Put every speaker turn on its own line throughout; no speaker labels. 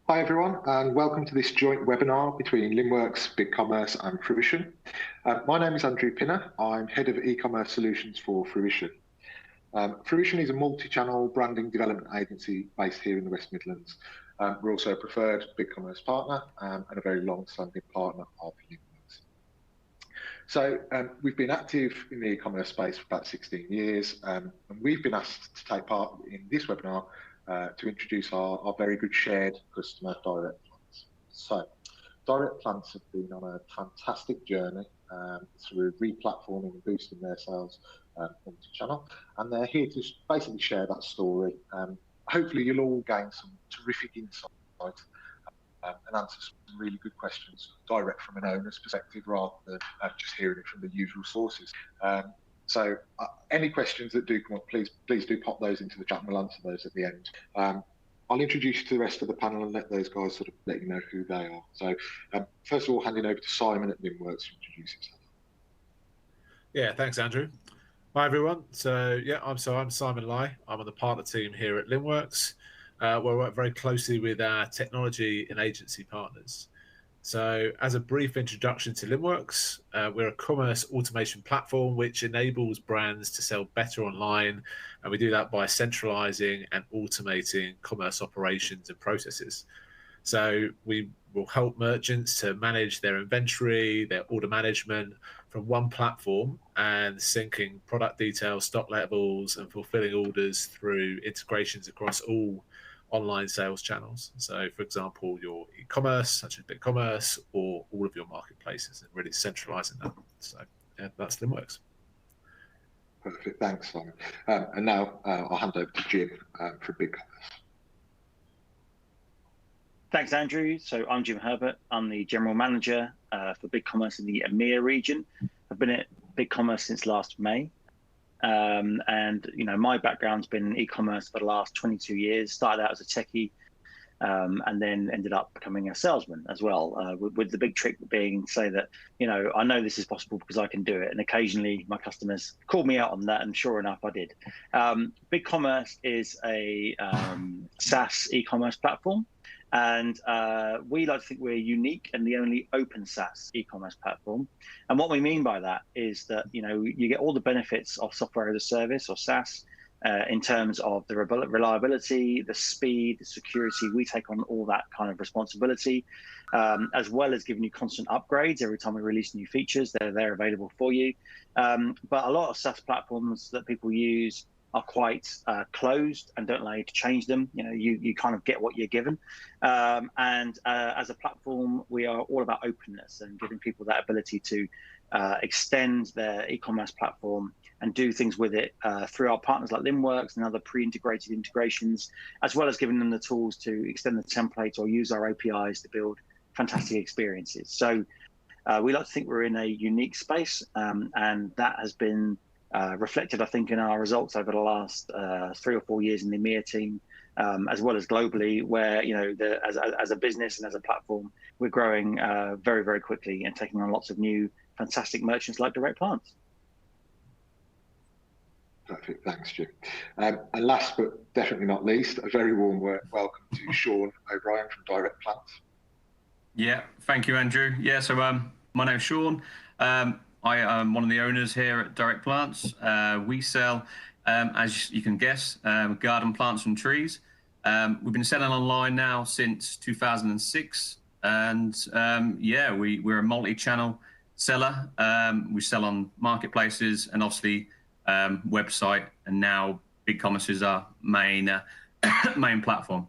Hi everyone, and welcome to this joint webinar between Linnworks, Bigcommerce and Frooition. My name is Andrew Pinner. I'm Head of E-commerce Solutions for Frooition. Frooition is a multi-channel branding development agency based here in the West Midlands. We're also a preferred Bigcommerce partner and a very long-standing partner of Linnworks. So we've been active in the e-commerce space for about 16 years, and we've been asked to take part in this webinar to introduce our very good shared customer, Direct Plants. So, Direct Plants have been on a fantastic journey through replatforming and boosting their sales multi-channel, and they're here to basically share that story. Hopefully, you'll all gain some terrific insight and answer some really good questions direct from an owner's perspective rather than just hearing it from the usual sources. So any questions that do come up, please do pop those into the chat and we'll answer those at the end. I'll introduce you to the rest of the panel and let those guys sort of let you know who they are. So first of all, handing over to Simon at Linnworks to introduce himself.
Yeah, thanks, Andrew. Hi, everyone. So I'm Simon Lai. I'm on the partner team here at Linnworks, where we work very closely with our technology and agency partners. So as a brief introduction to Linnworks, we're a commerce automation platform which enables brands to sell better online, and we do that by centralizing and automating commerce operations and processes. So we will help merchants to manage their inventory, their order management from one platform, and syncing product details, stock levels, and fulfilling orders through integrations across all online sales channels. So, for example, your e-commerce, such as Bigcommerce, or all of your marketplaces, and really centralizing that. So, yeah, that's Linnworks.
Perfect, thanks, Simon. And now I'll hand over to Jim for Bigcommerce.
Thanks, Andrew. So I'm Jim Herbert. I'm the General Manager for Bigcommerce in the EMEA region. I've been at Bigcommerce since last May. And my background's been in e-commerce for the last 22 years. Started out as a techie, and then ended up becoming a salesman as well. With the big trick being, say that I know this is possible because I can do it. And occasionally my customers called me out on that, and sure enough, I did. Bigcommerce is a SaaS e-commerce platform. And we like to think we're unique and the only open SaaS e-commerce platform. And what we mean by that is that you get all the benefits of software as a service or SaaS in terms of the reliability, the speed, the security. We take on all that kind of responsibility, as well as giving you constant upgrades every time we release new features. They're available for you. But a lot of SaaS platforms that people use are quite closed and don't allow you to change them. You kind of get what you're given. And as a platform, we are all about openness and giving people that ability to extend their e-commerce platform and do things with it through our partners like Linnworks and other pre-integrated integrations, as well as giving them the tools to extend the templates or use our APIs to build fantastic experiences. So we like to think we're in a unique space, and that has been reflected, I think, in our results over the last 3 or 4 years in the EMEA team, as well as globally, where as a business and as a platform, we're growing very, very quickly and taking on lots of new fantastic merchants like Direct Plants.
Perfect, thanks, Jim. And last but definitely not least, a very warm welcome to Shaun O'Brien from Direct Plants.
Yeah, thank you, Andrew. Yeah, so my name's Shaun. I am one of the owners here at Direct Plants. We sell, as you can guess, garden plants and trees. We've been selling online now since 2006. And we're a multi-channel seller. We sell on marketplaces and obviously website, and now Bigcommerce is our main platform.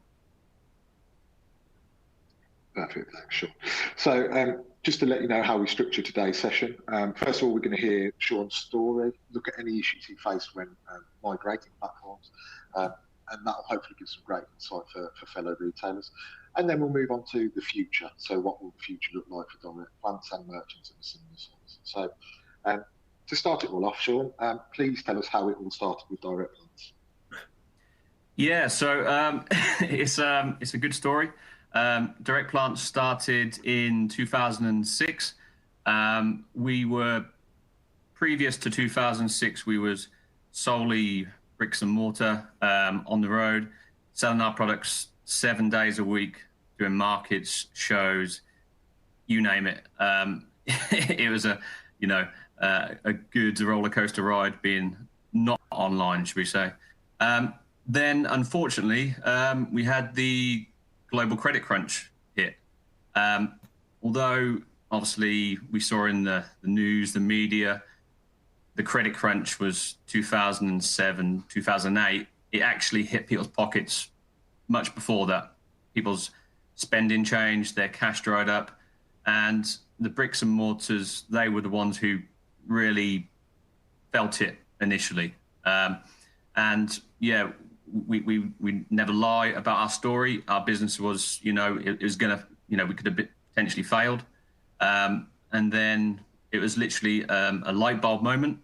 Perfect, thanks, Shaun. So just to let you know how we structure today's session, first of all, we're going to hear Shaun's story, look at any issues he faced when migrating platforms, and that'll hopefully give some great insight for fellow retailers. And then we'll move on to the future. So what will the future look like for Direct Plants and merchants of a similar size? So to start it all off, Shaun, please tell us how it all started with Direct Plants.
Yeah, so it's a good story. Direct Plants started in 2006. We were, previous to 2006, we was solely bricks and mortar on the road, selling our products 7 days a week, doing markets, shows, you name it. It was a good roller coaster ride being not online, should we say. Then, unfortunately, we had the global credit crunch hit. Although, obviously, we saw in the news, the media, the credit crunch was 2007, 2008. It actually hit people's pockets much before that. People's spending changed, their cash dried up, and the bricks and mortars, they were the ones who really felt it initially. And yeah, we never lie about our story. Our business was, it was gonna, we could have potentially failed. And then it was literally a light bulb moment.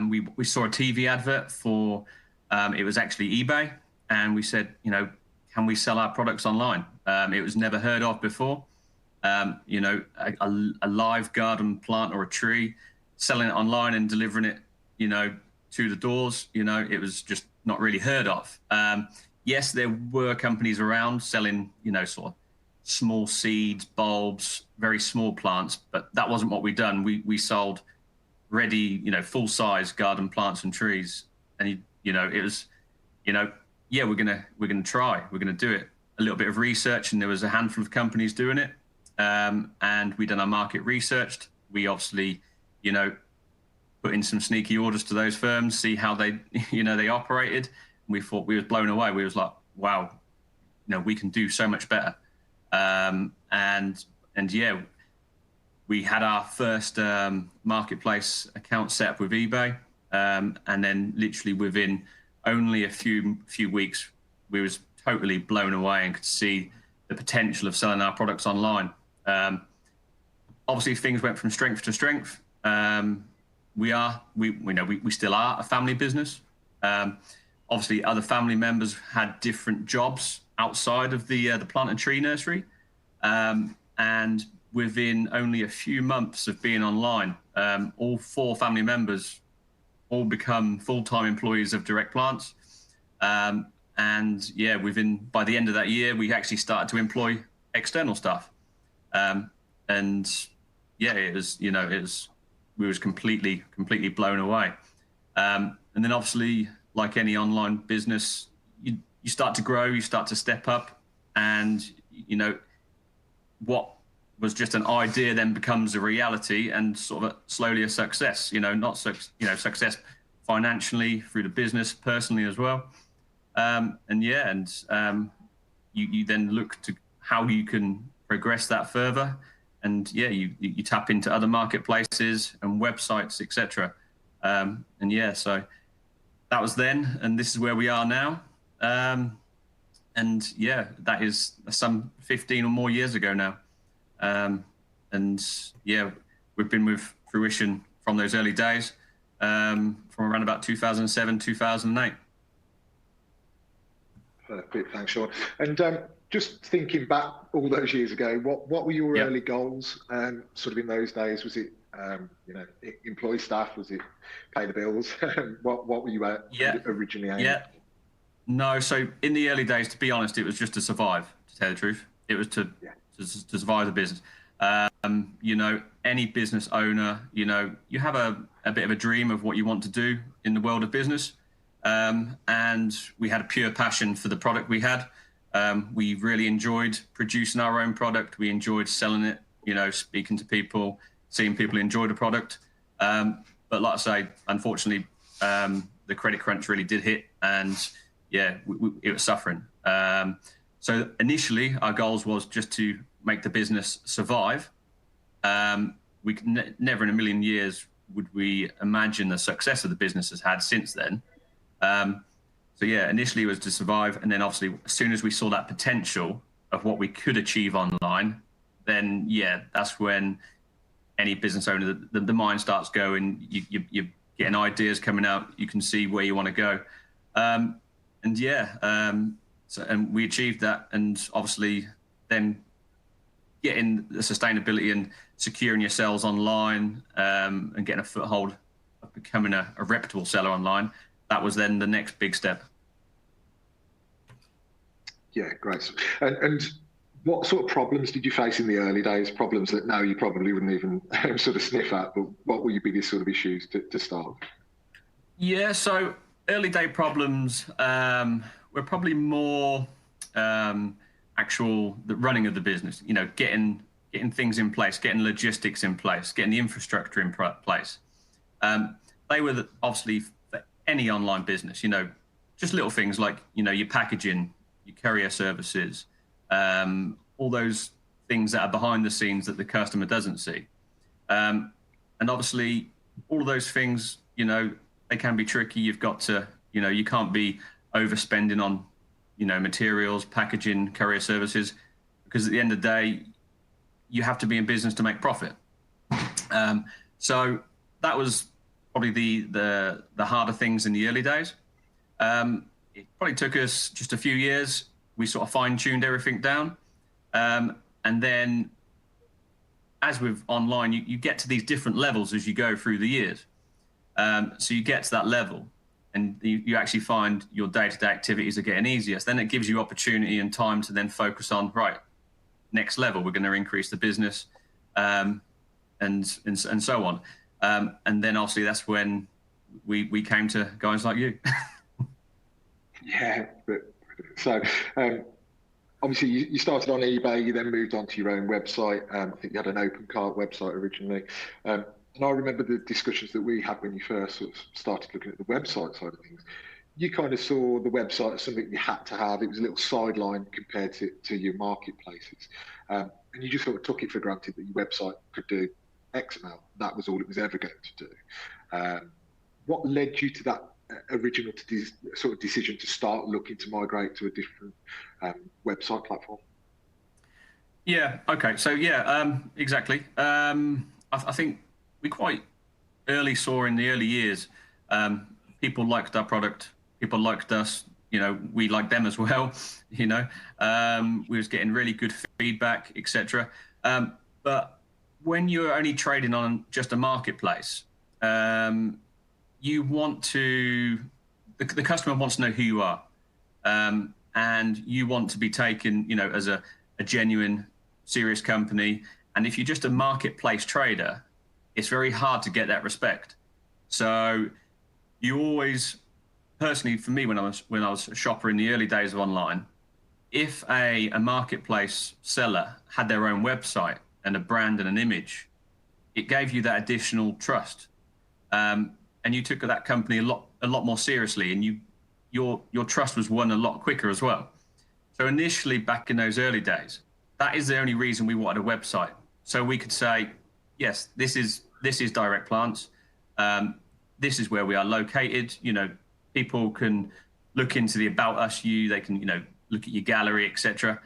We saw a TV advert for, it was actually eBay. And we said, can we sell our products online? It was never heard of before. A live garden plant or a tree, selling it online and delivering it, to the doors, it was just not really heard of. Yes, there were companies around selling, sort of small seeds, bulbs, very small plants, but that wasn't what we'd done. We sold ready, full size garden plants and trees. And, it was, yeah, we're gonna try, we're gonna do it. A little bit of research, and there was a handful of companies doing it. And we done our market research. We obviously, put in some sneaky orders to those firms, see how they, they operated. We thought, we was blown away. We was like, wow, we can do so much better. And yeah, we had our first marketplace account set up with eBay. And then literally within only a few weeks, we was totally blown away and could see the potential of selling our products online. Obviously, things went from strength to strength. We still are a family business. Obviously, other family members had different jobs outside of the plant and tree nursery. And within only a few months of being online, all 4 family members all become full-time employees of Direct Plants. And yeah, by the end of that year, we actually started to employ external staff. And yeah, we was completely blown away. And then obviously, like any online business, you start to grow, you start to step up, and what was just an idea then becomes a reality and sort of slowly a success. Success financially through the business, personally as well. You then look to how you can progress that further, and yeah, you tap into other marketplaces and websites, etc. So that was then, and this is where we are now. And yeah, that is some 15 or more years ago now. And yeah, we've been with Frooition from those early days, from around about 2007, 2008.
Perfect, thanks, Shaun. And just thinking back all those years ago, what were your early goals? Sort of in those days, was it employ staff? Was it pay the bills? what were you originally aiming?
Yeah. No, so in the early days, to be honest, it was just to survive. To tell the truth, it was to survive the business. Any business owner, you have a bit of a dream of what you want to do in the world of business. And we had a pure passion for the product we had. We really enjoyed producing our own product. We enjoyed selling it, speaking to people, seeing people enjoy the product. But like I say, unfortunately, the credit crunch really did hit, and yeah, it was suffering. So initially, our goals was just to make the business survive. We could never in a million years would we imagine the success of the business has had since then. So yeah, initially it was to survive, and then obviously as soon as we saw that potential of what we could achieve online, then yeah, that's when any business owner, the mind starts going. You're getting ideas coming out. You can see where you want to go, and we achieved that, and obviously then getting the sustainability and securing yourselves online, and getting a foothold of becoming a reputable seller online. That was then the next big step.
Yeah, great. And What sort of problems did you face in the early days? Problems that now you probably wouldn't even sort of sniff at, but what were your biggest sort of issues to start?
Yeah, so early day problems were probably more actual the running of the business. You know, getting things in place, getting logistics in place, getting the infrastructure in place. They were obviously for any online business. You know, just little things like your packaging, your courier services, all those things that are behind the scenes that the customer doesn't see. And obviously, all of those things, they can be tricky. You've got to, you can't be overspending on, materials, packaging, courier services, because at the end of the day, you have to be in business to make profit. So that was probably the harder things in the early days. It probably took us just a few years. We sort of fine-tuned everything down. And then as with online, you get to these different levels as you go through the years. So you get to that level and you actually find your day-to-day activities are getting easier. So then it gives you opportunity and time to then focus on, right, next level, we're going to increase the business and so on. And then obviously that's when we came to guys like you.
Yeah, so obviously you started on eBay, you then moved on to your own website. I think you had an open cart website originally. And I remember the discussions that we had when you first sort of started looking at the website side of things. You kind of saw the website as something you had to have. It was a little sideline compared to your marketplaces. And you just sort of took it for granted that your website could do X amount. That was all it was ever going to do. What led you to that original sort of decision to start looking to migrate to a different website platform?
Yeah, okay. So yeah, exactly. I think we quite early saw in the early years, people liked our product, people liked us, we liked them as well, we was getting really good feedback, etc. But when you're only trading on just a marketplace, you want to, the customer wants to know who you are, and you want to be taken, as a genuine, serious company. And if you're just a marketplace trader, it's very hard to get that respect. So you always, personally, for me, when I was a shopper in the early days of online, if a marketplace seller had their own website and a brand and an image, it gave you that additional trust. And you took that company a lot more seriously, and your trust was won a lot quicker as well. So initially, back in those early days, that is the only reason we wanted a website. So we could say, yes, this is Direct Plants. This is where we are located. People can look into the About Us they can look at your gallery, etc.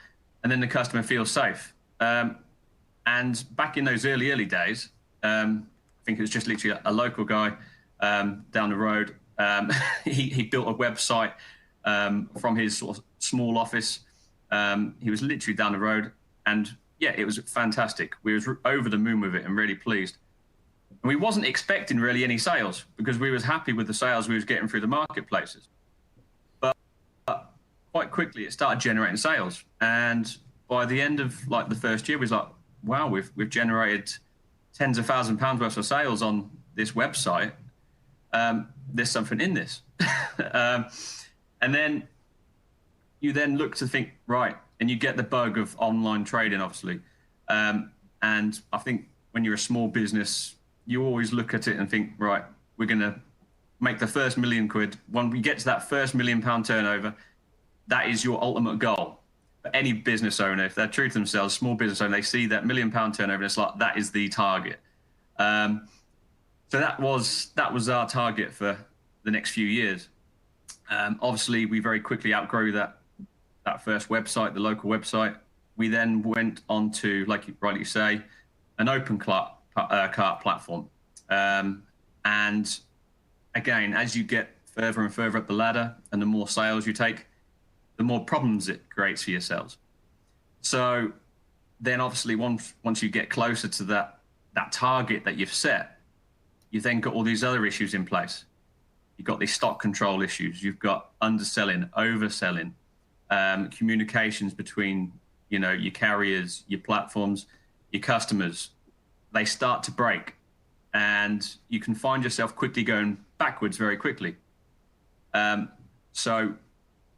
And then the customer feels safe. And back in those early days, I think it was just literally a local guy down the road. He built a website from his sort of small office. He was literally down the road, and yeah, it was fantastic. We was over the moon with it and really pleased. And we wasn't expecting really any sales because we was happy with the sales we was getting through the marketplaces. But quite quickly, it started generating sales. And by the end of like the first year, we was like, wow, we've generated tens of £1,000s worth of sales on this website. There's something in this. And then you then look to think, right, and you get the bug of online trading, obviously. And I think when you're a small business, you always look at it and think, right, we're going to make the first £1 million. When we get to that first £1 million turnover, that is your ultimate goal. For any business owner, if they're true to themselves, small business owner, they see that £1 million turnover, and it's like, that is the target. So that was our target for the next few years. Obviously, we very quickly outgrew that first website, the local website. We then went on to, like you rightly say, an open cart platform. And again, as you get further and further up the ladder and the more sales you take, the more problems it creates for yourselves. So then obviously once you get closer to that target that you've set, you then got all these other issues in place. You've got these stock control issues. You've got underselling, overselling, communications between your carriers, your platforms, your customers, they start to break, and you can find yourself quickly going backwards very quickly. So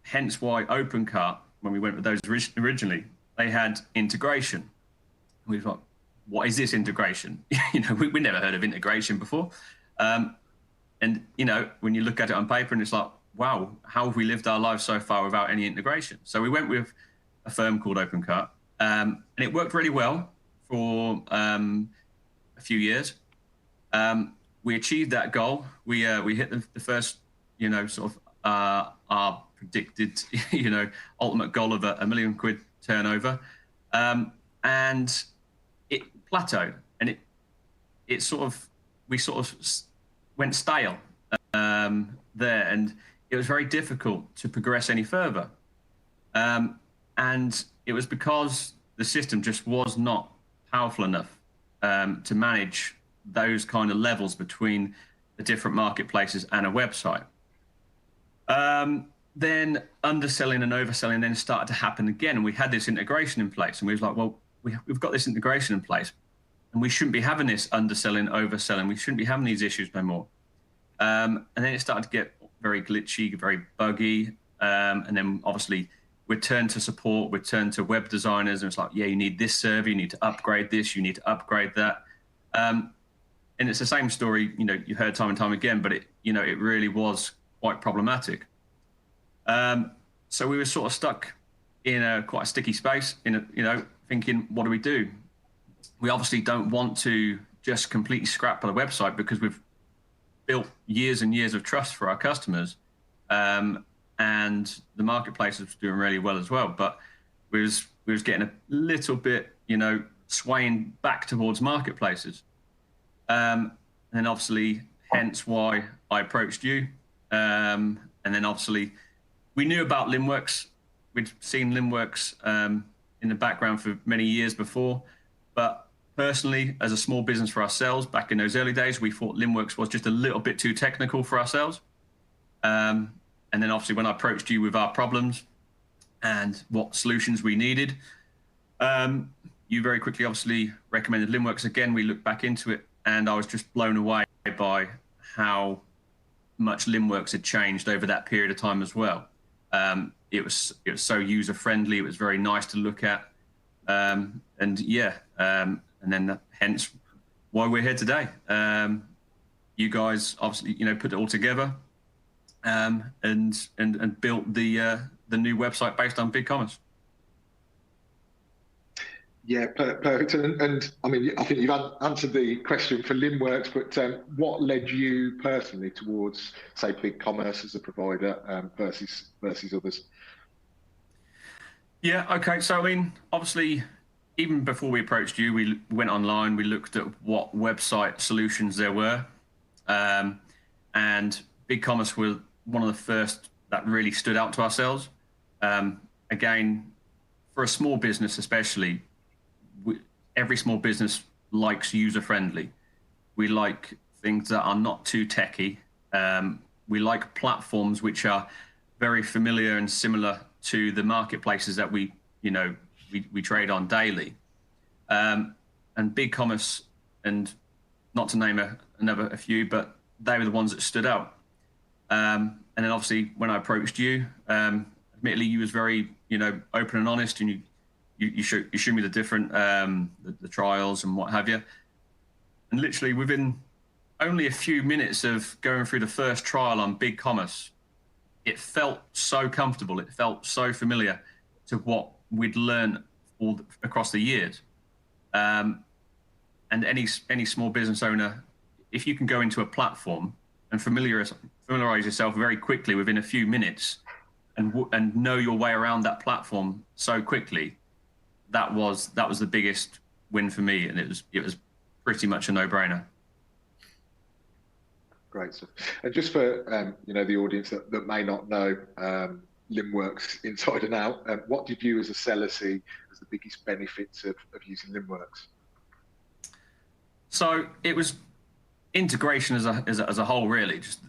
hence why OpenCart, when we went with those originally, they had integration. We thought, what is this integration? We never heard of integration before. And, when you look at it on paper and it's like, wow, how have we lived our lives so far without any integration? So we went with a firm called OpenCart, and it worked really well for a few years. We achieved that goal. We hit the first, sort of our predicted, ultimate goal of £1 million turnover, and it plateaued, and we sort of went stale there, and it was very difficult to progress any further. And it was because the system just was not powerful enough to manage those kind of levels between the different marketplaces and a website. Then underselling and overselling then started to happen again. And we had this integration in place, and we was like, well, we've got this integration in place, and we shouldn't be having this underselling, overselling. We shouldn't be having these issues no more. And then it started to get very glitchy, very buggy. And then obviously we'd turn to support, we'd turn to web designers, and it's like, yeah, you need this server, you need to upgrade this, you need to upgrade that. And it's the same story, you heard time and time again, but it really was quite problematic. So we were sort of stuck in quite a sticky space, thinking, what do we do? We obviously don't want to just completely scrap the website, because we've built years and years of trust for our customers, and the marketplace was doing really well as well. But we was getting a little bit, swaying back towards marketplaces, and then obviously hence why I approached you. And then obviously we knew about Linnworks. We'd seen Linnworks in the background for many years before, but personally, as a small business for ourselves back in those early days, we thought Linnworks was just a little bit too technical for ourselves. And then obviously when I approached you with our problems and what solutions we needed, you very quickly obviously recommended Linnworks again. We looked back into it, and I was just blown away by how much Linnworks had changed over that period of time as well. It was so user friendly. It was very nice to look at, and then hence why we're here today. You guys obviously put it all together, and built the new website based on Bigcommerce.
Yeah, perfect. And I mean, I think you've answered the question for Linnworks, but what led you personally towards, say, Bigcommerce as a provider versus others?
Yeah, okay. So, I mean, obviously, even before we approached you, we went online, we looked at what website solutions there were. And Bigcommerce was one of the first that really stood out to ourselves. Again, for a small business especially, every small business likes user-friendly. We like things that are not too techy. We like platforms which are very familiar and similar to the marketplaces that we trade on daily. And Bigcommerce, and not to name a few, but they were the ones that stood out. And then obviously when I approached you, admittedly you was very open and honest, and you showed me the different the trials and what have you. And literally within only a few minutes of going through the first trial on Bigcommerce, it felt so comfortable. It felt so familiar to what we'd learned all across the years. And any small business owner, if you can go into a platform and familiarize yourself very quickly within a few minutes, and know your way around that platform so quickly, that was the biggest win for me, and it was pretty much a no-brainer.
Great stuff. And just for the audience that may not know Linnworks inside and out, what did you as a seller see as the biggest benefits of using Linnworks?
So it was integration as a whole, really. Just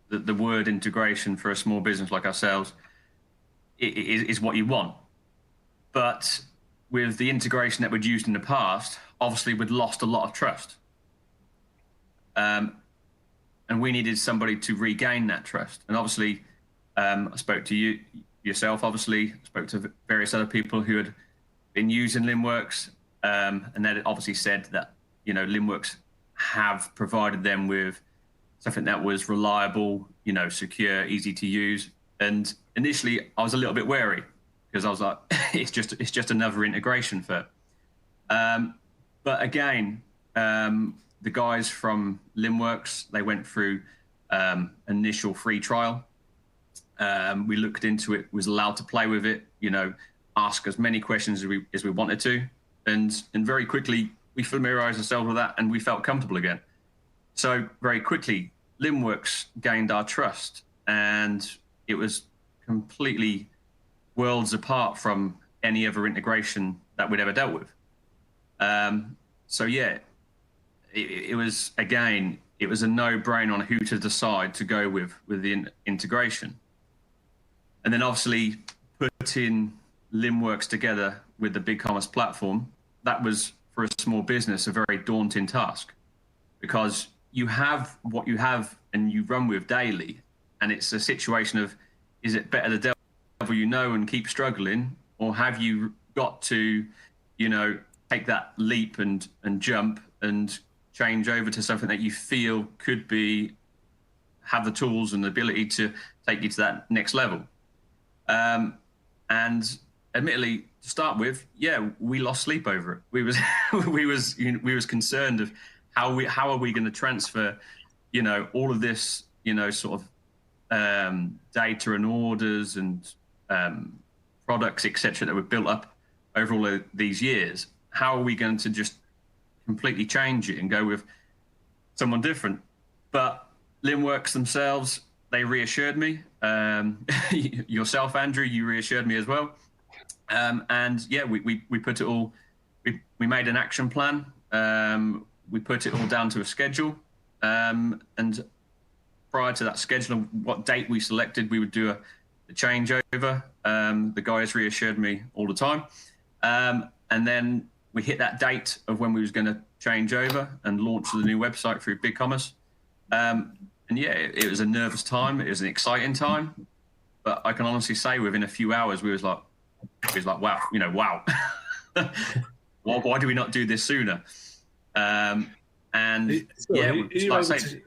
the word integration for a small business like ourselves is what you want. But with the integration that we'd used in the past, obviously we'd lost a lot of trust. And we needed somebody to regain that trust. And obviously, I spoke to yourself, obviously, spoke to various other people who had been using Linnworks, and they obviously said that, you know, Linnworks have provided them with something that was reliable, you know, secure, easy to use. And initially, I was a little bit wary because I was like, it's just another integration firm. But again, the guys from Linnworks, they went through initial free trial. We looked into it, was allowed to play with it, you know, ask as many questions as we wanted to, and very quickly we familiarized ourselves with that and we felt comfortable again. So very quickly, Linnworks gained our trust, and it was completely worlds apart from any other integration that we'd ever dealt with. So yeah, it was, again, it was a no-brainer on who to decide to go with the integration. And then obviously putting Linnworks together with the Bigcommerce platform, that was, for a small business, a very daunting task, because you have what you have and you run with daily, and it's a situation of, is it better the devil you know and keep struggling, or have you got to, you know, take that leap and jump and change over to something that you feel could be, have the tools and the ability to take you to that next level. And admittedly, to start with, yeah, we lost sleep over it. We was concerned of how are we going to transfer, you know, all of this, you know, sort of data and orders and products, etc., that were built up over all of these years. How are we going to just completely change it and go with someone different? But Linnworks themselves, they reassured me. Yourself, Andrew, you reassured me as well. And yeah, we put it all, we made an action plan. We put it all down to a schedule. And prior to that schedule, what date we selected, we would do a changeover. The guys reassured me all the time. And then we hit that date of when we was going to change over and launch the new website through Bigcommerce. And yeah, it was a nervous time. It was an exciting time. But I can honestly say within a few hours, we was like, wow, you know, wow. Why do we not do this sooner? And yeah,
I was going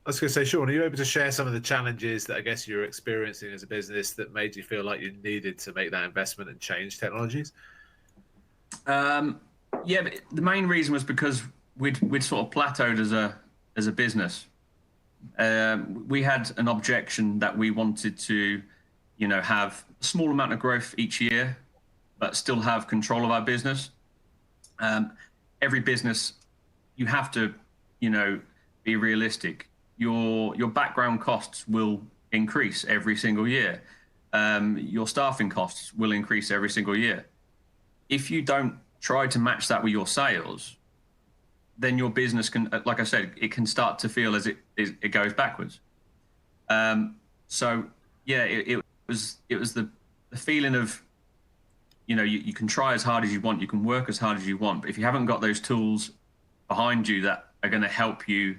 to say, Shaun, are you able to share some of the challenges that I guess you're experiencing as a business that made you feel like you needed to make that investment and change technologies?
Yeah, but the main reason was because we'd sort of plateaued as a business. We had an objection that we wanted to, you know, have a small amount of growth each year, but still have control of our business. Every business, you have to, you know, be realistic. Your background costs will increase every single year. Your staffing costs will increase every single year. If you don't try to match that with your sales, then your business can, like I said, it can start to feel as it goes backwards. So yeah, it was the feeling of, you know, you can try as hard as you want, you can work as hard as you want, but if you haven't got those tools behind you that are going to help you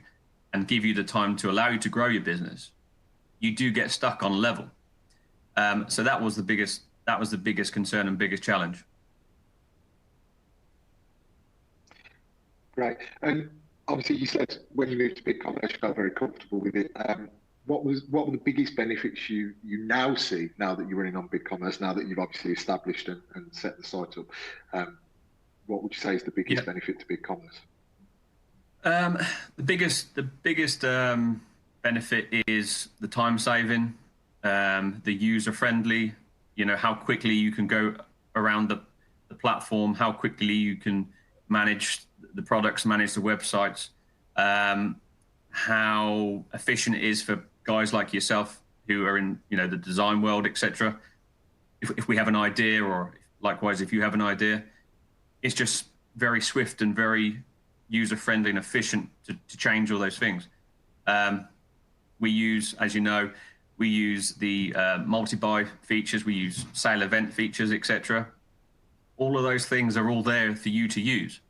and give you the time to allow you to grow your business, you do get stuck on level. So that was the biggest concern and biggest challenge.
Right. And obviously you said when you moved to Bigcommerce, you felt very comfortable with it. What were the biggest benefits you now see, now that you're running on Bigcommerce, now that you've obviously established and set the site up? What would you say is the biggest benefit to Bigcommerce?
The biggest benefit is the time saving, the user friendly, you know, how quickly you can go around the platform, how quickly you can manage the products, manage the websites, how efficient it is for guys like yourself who are in, you know, the design world, etc. If we have an idea, or likewise if you have an idea, it's just very swift and very user friendly and efficient to change all those things. We use, as you know, we use the multi-buy features, we use sale event features, etc. all of those things are all there for you to use.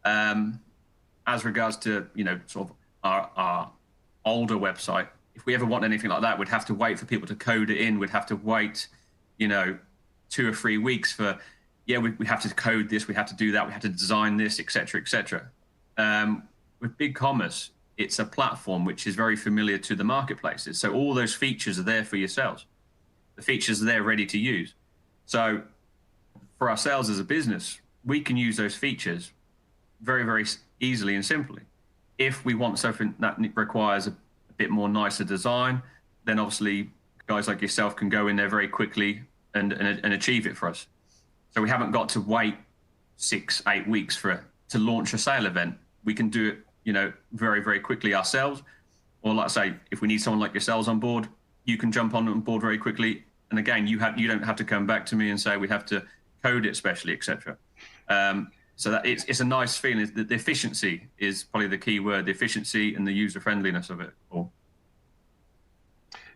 As regards to, sort of our older website, if we ever want anything like that, we'd have to wait for people to code it in. We'd have to wait, 2 or 3 weeks for, we have to code this, we have to do that, we have to design this, etc., etc. With Bigcommerce, it's a platform which is very familiar to the marketplaces. So all those features are there for yourselves. The features are there ready to use. So for ourselves as a business, we can use those features very, very easily and simply. If we want something that requires a bit more nicer design, then obviously guys like yourself can go in there very quickly and achieve it for us. So we haven't got to wait 6-8 weeks to launch a sale event. We can do it, very, very quickly ourselves. Or like I say, if we need someone like yourselves on board, you can jump on board very quickly. And again, you don't have to come back to me and say we have to code it specially, etc. So that it's a nice feeling. The efficiency is probably the key word, the efficiency and the user friendliness of it all.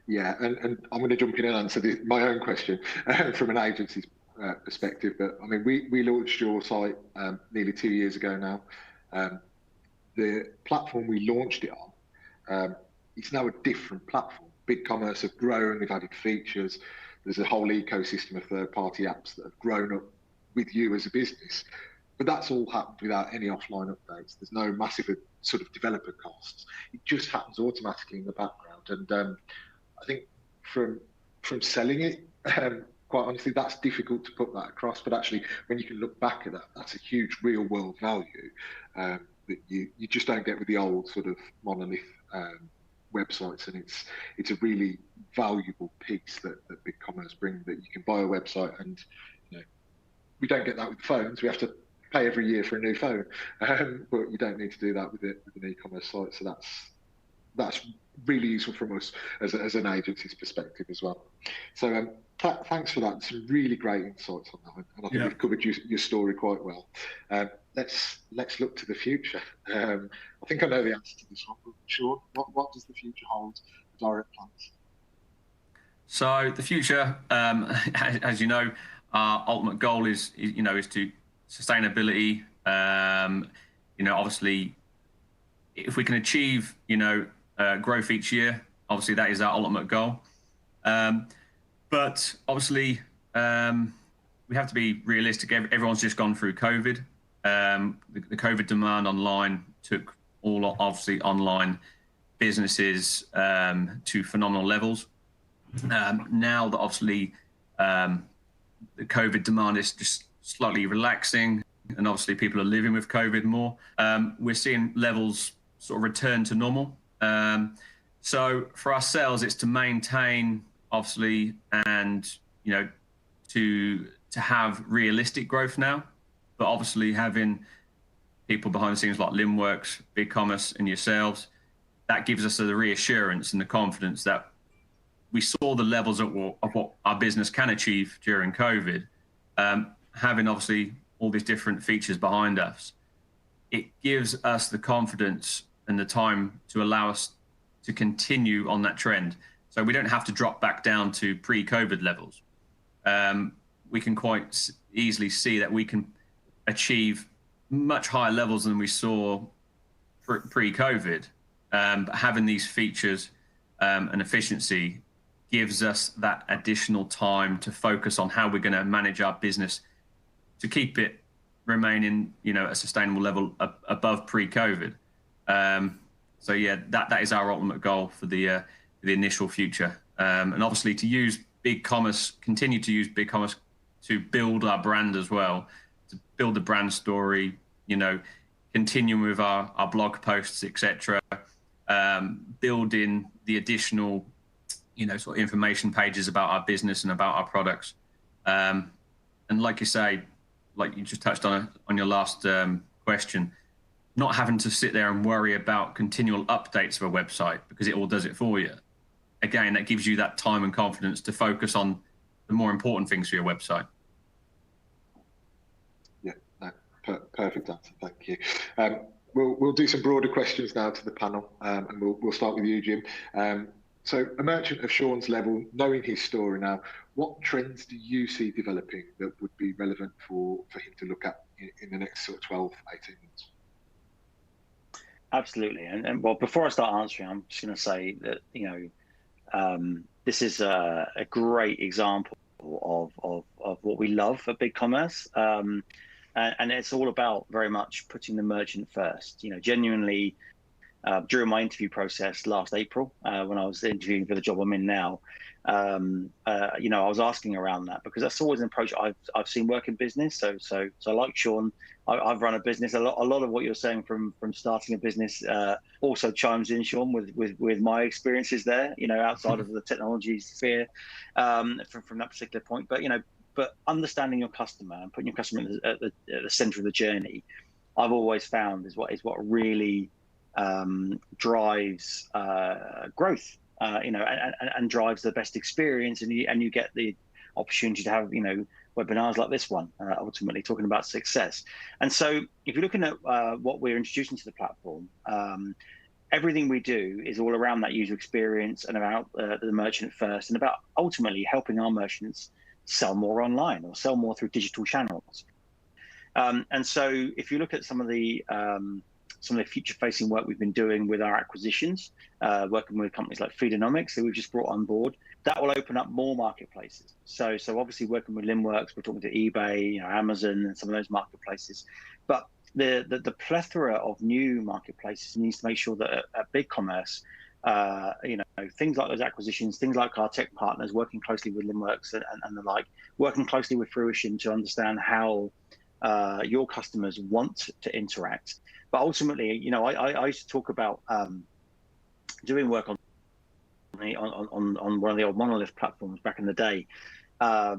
Yeah, and I'm going to jump in and answer my own question from an agency's perspective. But I mean, we launched your site nearly 2 years ago now. The platform we launched it on, it's now a different platform. Bigcommerce have grown, they've added features. There's a whole ecosystem of third-party apps that have grown up with you as a business. But that's all happened without any offline updates. There's no massive sort of developer costs. It just happens automatically in the background. And I think from selling it, quite honestly, that's difficult to put that across. But actually, when you can look back at that, that's a huge real-world value that you just don't get with the old sort of monolith websites. And it's a really valuable piece that Bigcommerce bring, that you can buy a website and we don't get that with phones. We have to pay every year for a new phone, but you don't need to do that with an e-commerce site. So that's really useful from us as an agency's perspective as well. So thanks for that. Some really great insights on that, and I think you've covered your story quite well. Let's look to the future. I think I know the answer to this one, but Shaun, what does the future hold for Direct Plants?
So the future, as you know, our ultimate goal is to sustainability. Obviously, if we can achieve growth each year, obviously that is our ultimate goal. But obviously, we have to be realistic. Everyone's just gone through COVID. The COVID demand online took all obviously online businesses to phenomenal levels. Now that obviously the COVID demand is just slightly relaxing, and obviously people are living with COVID more, we're seeing levels sort of return to normal. So for ourselves, it's to maintain, obviously, and to have realistic growth now, but obviously having people behind the scenes like Linnworks, Bigcommerce, and yourselves, that gives us the reassurance and the confidence that we saw the levels of what our business can achieve during COVID. Having obviously all these different features behind us, it gives us the confidence and the time to allow us to continue on that trend. So we don't have to drop back down to pre-COVID levels. We can quite easily see that we can achieve much higher levels than we saw pre-COVID. But having these features and efficiency gives us that additional time to focus on how we're going to manage our business to keep it remaining, a sustainable level above pre-COVID. So yeah, that is our ultimate goal for the initial future, and obviously to use Bigcommerce, continue to use Bigcommerce to build our brand as well, to build the brand story. Continuing with our blog posts, etc. Building the additional, sort of information pages about our business and about our products. And like you say, like you just touched on your last question, not having to sit there and worry about continual updates of a website because it all does it for you. Again, that gives you that time and confidence to focus on the more important things for your website.
Yeah, no, perfect answer. Thank you. We'll do some broader questions now to the panel, and we'll start with you, Jim. So a merchant of Shaun's level, knowing his story now, what trends do you see developing that would be relevant for him to look at in the next sort of 12, 18 months?
Absolutely. And well, before I start answering, I'm just going to say that, this is a great example of what we love at Bigcommerce. And it's all about very much putting the merchant first. Genuinely, during my interview process last April, when I was interviewing for the job I'm in now, I was asking around that because that's always an approach I've seen work in business. So like Shaun, I've run a business. A lot of what you're saying from starting a business also chimes in, Shaun, with my experiences there. Outside of the technology sphere, from that particular point. But understanding your customer and putting your customer at the center of the journey, I've always found is what really drives growth, and drives the best experience, and you get the opportunity to have webinars like this one, ultimately talking about success. And so if you're looking at what we're introducing to the platform, everything we do is all around that user experience and about the merchant first, and about ultimately helping our merchants sell more online or sell more through digital channels. And so if you look at some of the future-facing work we've been doing with our acquisitions, working with companies like Feedonomics that we've just brought on board, that will open up more marketplaces. So obviously working with Linnworks, we're talking to eBay, Amazon, and some of those marketplaces. But the plethora of new marketplaces needs to make sure that at Bigcommerce, things like those acquisitions, things like our tech partners, working closely with Linnworks and the like, working closely with Frooition to understand how your customers want to interact. But ultimately, I used to talk about doing work on one of the old monolith platforms back in the day. I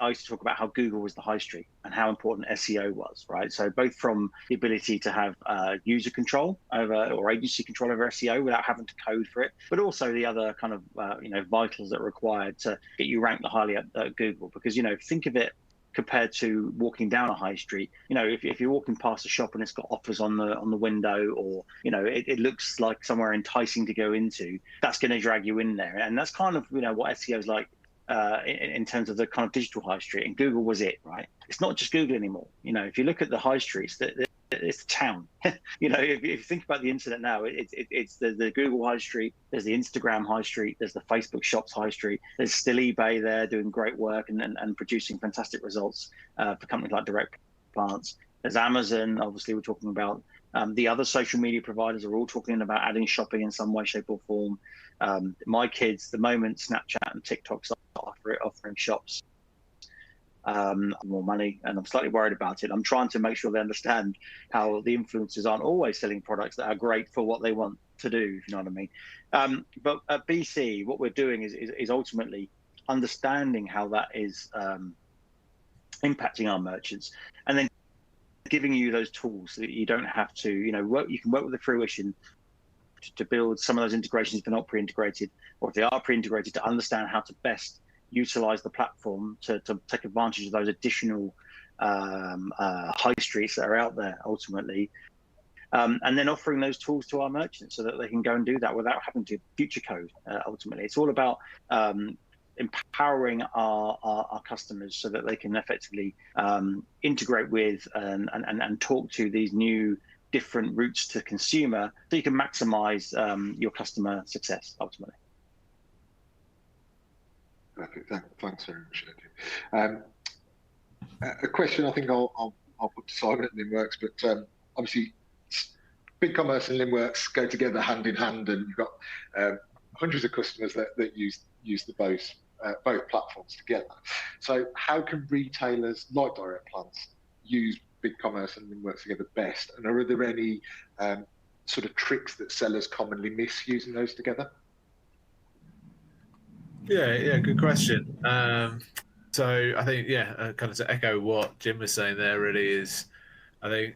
used to talk about how Google was the high street and how important SEO was, right? So both from the ability to have user control over or agency control over SEO without having to code for it, but also the other kind of vitals that are required to get you ranked highly at Google. Because think of it compared to walking down a high street. If you're walking past a shop and it's got offers on the window, or it looks like somewhere enticing to go into, that's going to drag you in there. And that's kind of what SEO is like in terms of the kind of digital high street. And Google was it, right? It's not just Google anymore. If you look at the high streets, it's the town. If you think about the internet now, it's the Google high street, there's the Instagram high street, there's the Facebook shops high street, there's still eBay there doing great work and producing fantastic results for companies like Direct Plants. There's Amazon, obviously we're talking about. The other social media providers are all talking about adding shopping in some way, shape or form. My kids, the moment Snapchat and TikTok start offering shops more money, and I'm slightly worried about it. I'm trying to make sure they understand how the influencers aren't always selling products that are great for what they want to do, if you know what I mean. But at BC, what we're doing is ultimately understanding how that is impacting our merchants, and then giving you those tools so that you don't have to, you can work with the Frooition to build some of those integrations if they're not pre-integrated, or if they are pre-integrated, to understand how to best utilize the platform to take advantage of those additional high streets that are out there ultimately, and then offering those tools to our merchants so that they can go and do that without having to future code. Ultimately, it's all about empowering our customers so that they can effectively integrate with and talk to these new different routes to consumer, so you can maximize your customer success ultimately.
Perfect. Thanks very much, Andy. A question I think I'll put to Simon at Linnworks, but obviously Bigcommerce and Linnworks go together hand in hand, and you've got hundreds of customers that use the both platforms together. So how can retailers like Direct Plants use Bigcommerce and Linworks together best? And are there any sort of tricks that sellers commonly miss using those together?
Yeah, good question. So I think, kind of to echo what Jim was saying there, really is, I think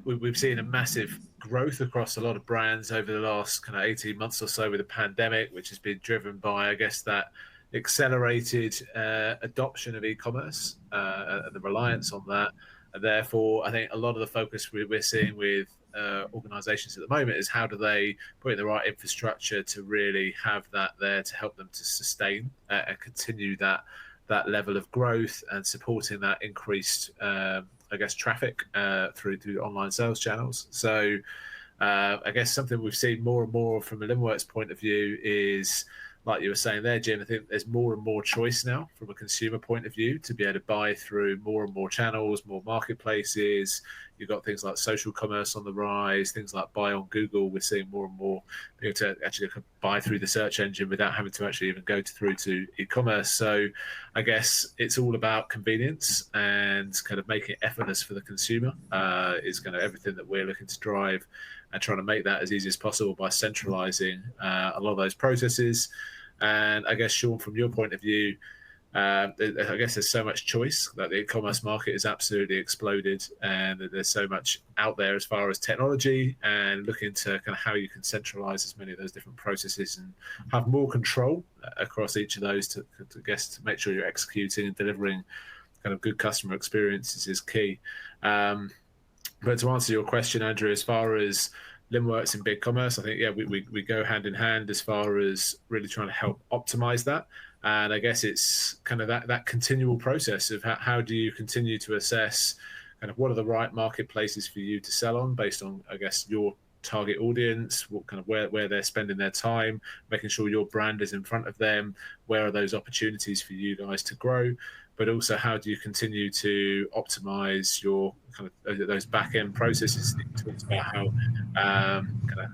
we've seen a massive growth across a lot of brands over the last kind of 18 months or so with the pandemic, which has been driven by, I guess, that accelerated adoption of e-commerce and the reliance on that. Therefore, I think a lot of the focus we're seeing with organizations at the moment is how do they put in the right infrastructure to really have that there to help them to sustain and continue that level of growth and supporting that increased, I guess, traffic through online sales channels. So I guess something we've seen more and more from a Linnworks point of view is, like you were saying there, Jim, I think there's more and more choice now from a consumer point of view to be able to buy through more and more channels, more marketplaces. You've got things like social commerce on the rise, things like buy on Google. We're seeing more and more being able to actually buy through the search engine without having to actually even go through to e-commerce. So I guess it's all about convenience and kind of making it effortless for the consumer is kind of everything that we're looking to drive, and trying to make that as easy as possible by centralizing a lot of those processes. And I guess, Shaun, from your point of view, I guess there's so much choice that the e-commerce market has absolutely exploded, and there's so much out there as far as technology, and looking to kind of how you can centralize as many of those different processes and have more control across each of those to make sure you're executing and delivering kind of good customer experiences is key. But to answer your question, Andrew, as far as Linnworks and Bigcommerce, I think, we go hand in hand as far as really trying to help optimize that. And I guess it's kind of that continual process of how do you continue to assess kind of what are the right marketplaces for you to sell on based on, I guess, your target audience, what kind of where they're spending their time, making sure your brand is in front of them, where are those opportunities for you guys to grow, but also how do you continue to optimize your kind of those back end processes that you talked about, how kind of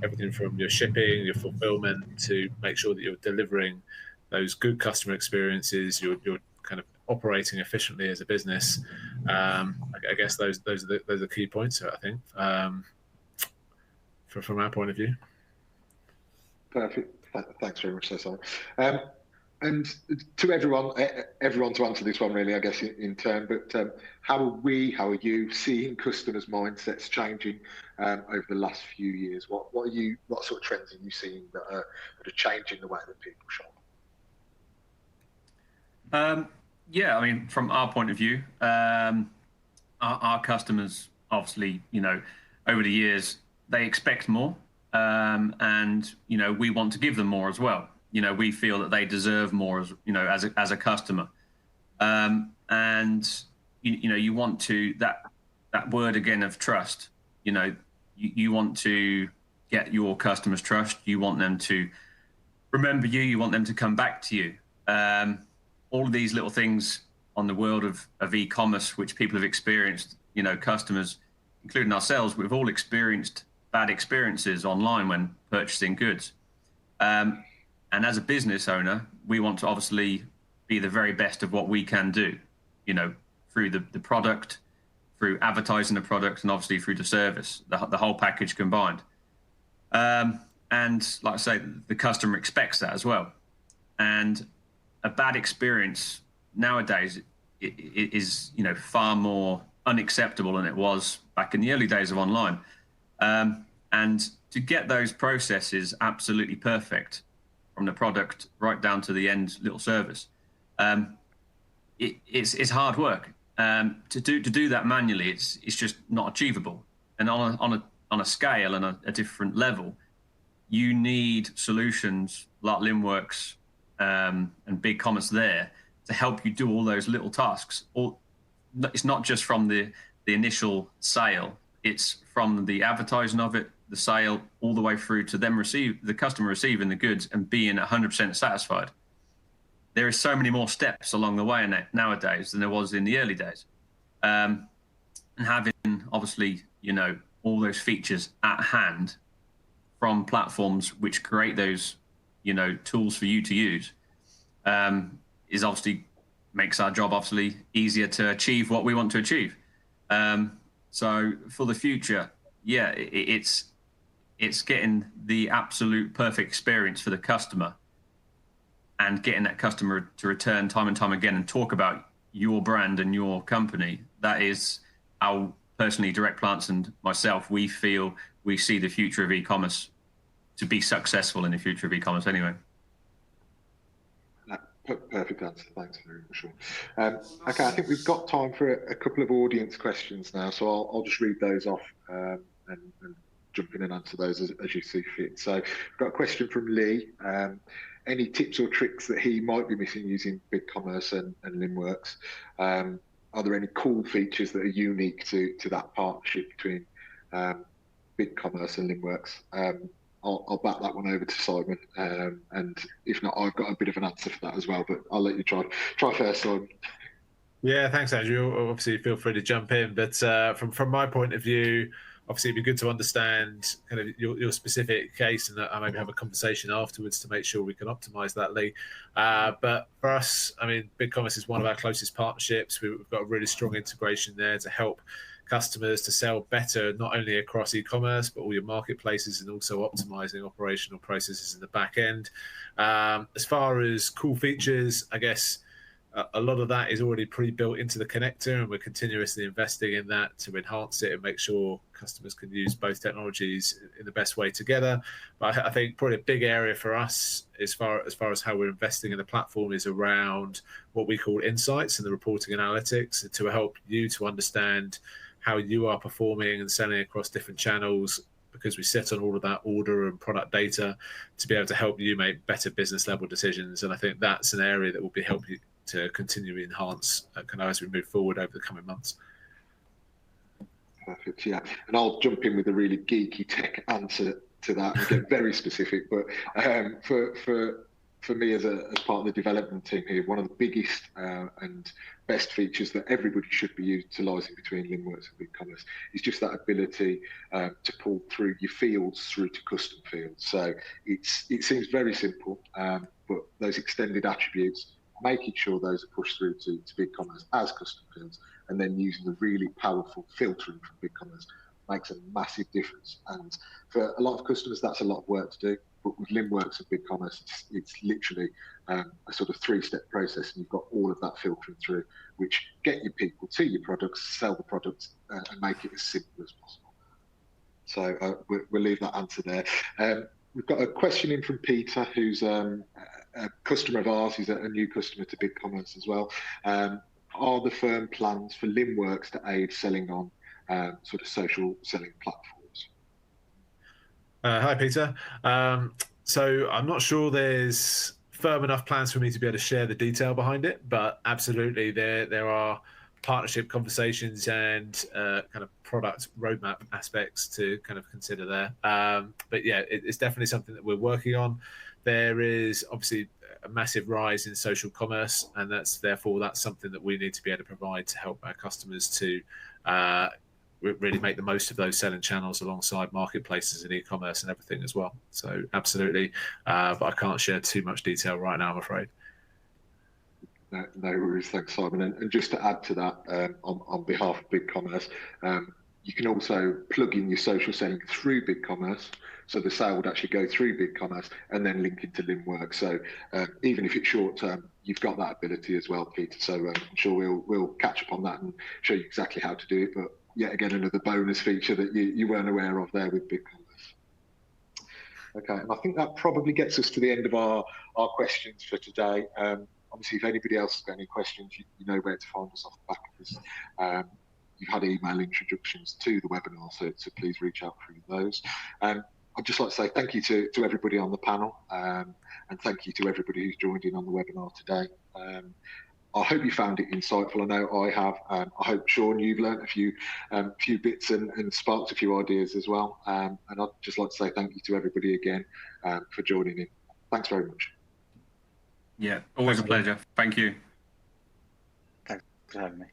everything from your shipping, your fulfillment, to make sure that you're delivering those good customer experiences, you're kind of operating efficiently as a business. I guess those are the key points, I think, from our point of view.
Perfect. Thanks very much, Simon. And to everyone to answer this one, really, I guess, in turn, but how are you seeing customers' mindsets changing over the last few years? What sort of trends are you seeing that are changing the way that people shop?
Yeah, I mean, from our point of view, our customers, obviously, over the years, they expect more, and we want to give them more as well. We feel that they deserve more as a customer, and you want to that word again of trust. You want to get your customers' trust. You want them to remember you. You want them to come back to you. All of these little things on the world of e-commerce, which people have experienced, customers, including ourselves, we've all experienced bad experiences online when purchasing goods. And as a business owner, we want to obviously be the very best of what we can do, through the product, through advertising the product, and obviously through the service, the whole package combined. And like I say, the customer expects that as well. And a bad experience nowadays is far more unacceptable than it was back in the early days of online. And to get those processes absolutely perfect, from the product right down to the end little service, it's hard work. To do that manually, it's just not achievable. And on a scale and a different level, you need solutions like Linnworks and Bigcommerce there to help you do all those little tasks. It's not just from the initial sale; it's from the advertising of it, the sale, all the way through to the customer receiving the goods and being 100% satisfied. There are so many more steps along the way nowadays than there was in the early days. And having, obviously, all those features at hand from platforms which create those, tools for you to use, is obviously makes our job obviously easier to achieve what we want to achieve. So for the future, yeah, it's getting the absolute perfect experience for the customer and getting that customer to return time and time again and talk about your brand and your company. That is how, personally, Direct Plants and myself, we feel we see the future of e-commerce to be successful in the future of e-commerce anyway.
Perfect answer. Thanks very much, Shaun. Okay, I think we've got time for a couple of audience questions now, so I'll just read those off and jump in and answer those as you see fit. So we've got a question from Lee. Any tips or tricks that he might be missing using Bigcommerce and Linnworks? Are there any cool features that are unique to that partnership between Bigcommerce and Linnworks? I'll back that one over to Simon, and if not, I've got a bit of an answer for that as well. But I'll let you try first, Simon.
Yeah, thanks, Andrew. Obviously, feel free to jump in. But from my point of view, obviously, it'd be good to understand kind of your specific case, and I maybe have a conversation afterwards to make sure we can optimize that, Lee. But for us, I mean, Bigcommerce is one of our closest partnerships. We've got a really strong integration there to help customers to sell better, not only across e-commerce, but all your marketplaces, and also optimizing operational processes in the back end. As far as cool features, I guess a lot of that is already pre-built into the connector, and we're continuously investing in that to enhance it and make sure customers can use both technologies in the best way together. But I think probably a big area for us as far as how we're investing in the platform is around what we call insights and the reporting analytics to help you to understand how you are performing and selling across different channels, because we sit on all of that order and product data to be able to help you make better business level decisions. And I think that's an area that will be helping you to continue to enhance kind of as we move forward over the coming months.
Perfect, yeah. And I'll jump in with a really geeky tech answer to that and get very specific. But for me as part of the development team here, one of the biggest and best features that everybody should be utilising between Linnworks and Bigcommerce is just that ability to pull through your fields through to custom fields. So it seems very simple, but those extended attributes, making sure those are pushed through to Bigcommerce as custom fields, and then using the really powerful filtering from Bigcommerce makes a massive difference. And for a lot of customers, that's a lot of work to do. But with Linnworks and Bigcommerce, it's literally a sort of three-step process, and you've got all of that filtering through, which get your people to your products, sell the products, and make it as simple as possible. So we'll leave that answer there. We've got a question in from Peter, who's a customer of ours. He's a new customer to Bigcommerce as well. Are the firm plans for Linnworks to aid selling on sort of social selling platforms?
Hi, Peter. So I'm not sure there's firm enough plans for me to be able to share the detail behind it, but absolutely there are partnership conversations and kind of product roadmap aspects to kind of consider there. But yeah, it's definitely something that we're working on. There is obviously a massive rise in social commerce, and that's something that we need to be able to provide to help our customers to really make the most of those selling channels alongside marketplaces and e-commerce and everything as well. So absolutely, but I can't share too much detail right now, I'm afraid.
No worries, thanks, Simon. And just to add to that, on behalf of Bigcommerce, you can also plug in your social selling through Bigcommerce, so the sale would actually go through Bigcommerce and then link into Linnworks. So even if it's short term, you've got that ability as well, Peter. So I'm sure we'll catch up on that and show you exactly how to do it. But yet again, another bonus feature that you weren't aware of there with Bigcommerce. Okay, and I think that probably gets us to the end of our questions for today. Obviously, if anybody else has got any questions, you know where to find us off the back of this. You've had email introductions to the webinar, so please reach out through those. I'd just like to say thank you to everybody on the panel, and thank you to everybody who's joined in on the webinar today. I hope you found it insightful. I know I have. I hope, Shaun, you've learned a few bits and sparked a few ideas as well. And I'd just like to say thank you to everybody again for joining in. Thanks very much.
Yeah, always a pleasure. Thank you.
Thanks for having me.